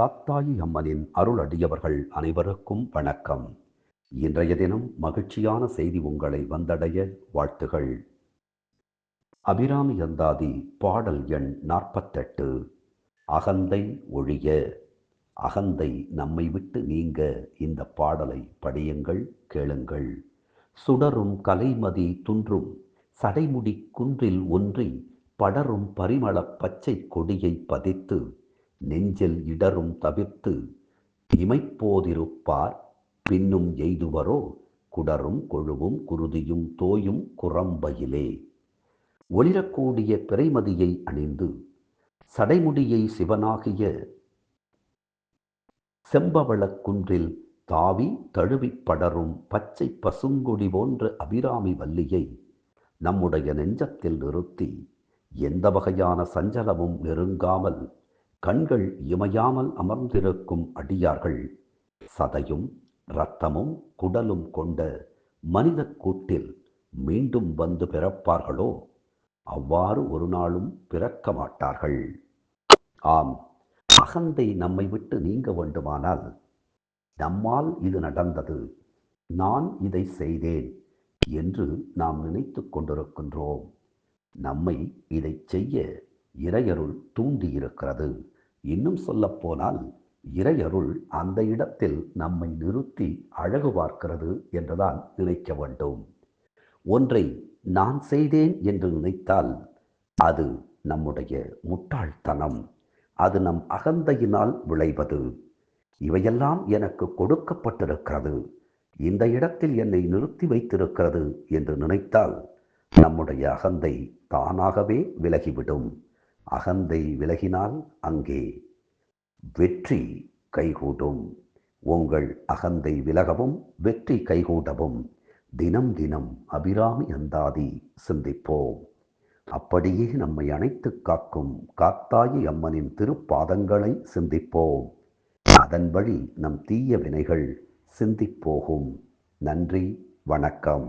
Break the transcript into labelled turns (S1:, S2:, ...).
S1: காத்தாயி அம்மனின் அருளடியவர்கள் அனைவருக்கும் வணக்கம். இன்றைய தினம் மகிழ்ச்சியான செய்தி உங்களை வந்தடைய வாழ்த்துகள். அபிராமி அந்தாதி பாடல் எண் 48. அகந்தை ஒழிய. அகந்தை நம்மை விட்டு நீங்க இந்த பாடலை படியுங்கள், கேளுங்கள். சுடரும் கலைமதி துன்றும் சடைமுடி குன்றில் ஒன்றி படரும் பரிமளப் பச்சை கொடியை பதித்து நெஞ்சில் இடரும் தவிர்த்து இமைப்போதிருப்பார் பின்னும் எய்துவரோ குடரும் கொழுவும் குருதியும் தோயும் குரம்பையிலே. ஒளிரக்கூடிய பிறைமதியை அணிந்து சடைமுடியை சிவனாகிய செம்பவளக் குன்றில் தாவி தழுவிப் படரும் பச்சை பசுங்கொடி போன்ற அபிராமி வல்லியை நம்முடைய நெஞ்சத்தில் நிறுத்தி எந்த வகையான சஞ்சலமும் நெருங்காமல் கண்கள் இமையாமல் அமர்ந்திருக்கும் அடியார்கள் சதையும் இரத்தமும் குடலும் கொண்ட மனித கூட்டில் மீண்டும் வந்து பிறப்பார்களோ அவ்வாறு ஒரு நாளும் பிறக்க மாட்டார்கள். ஆம், அகந்தை நம்மை விட்டு நீங்க வேண்டுமானால் நம்மால் இது நடந்தது, நான் இதை செய்தேன் என்று நாம் நினைத்து கொண்டிருக்கின்றோம். நம்மை இதை செய்ய இறையருள் தூண்டியிருக்கிறது. இன்னும் சொல்லப்போனால் இறையருள் அந்த இடத்தில் நம்மை நிறுத்தி அழகு பார்க்கிறது என்றுதான் நினைக்க வேண்டும். ஒன்றை நான் செய்தேன் என்று நினைத்தால் அது நம்முடைய முட்டாள்தனம், அது நம் அகந்தையினால் விளைவது. இவையெல்லாம் எனக்கு கொடுக்கப்பட்டிருக்கிறது, இந்த இடத்தில் என்னை நிறுத்தி வைத்திருக்கிறது என்று நினைத்தால் நம்முடைய அகந்தை தானாகவே விலகிவிடும். அகந்தை விலகினால் அங்கே வெற்றி கைகூடும். உங்கள் அகந்தை விலகவும் வெற்றி கைகூடவும் தினம் தினம் அபிராமி அந்தாதி சிந்திப்போம். அப்படியே நம்மை அணைத்து காக்கும் காத்தாயி அம்மனின் திருப்பாதங்களை சிந்திப்போம். அதன் வழி நம் தீய வினைகள் சிந்திப்போகும். நன்றி, வணக்கம்.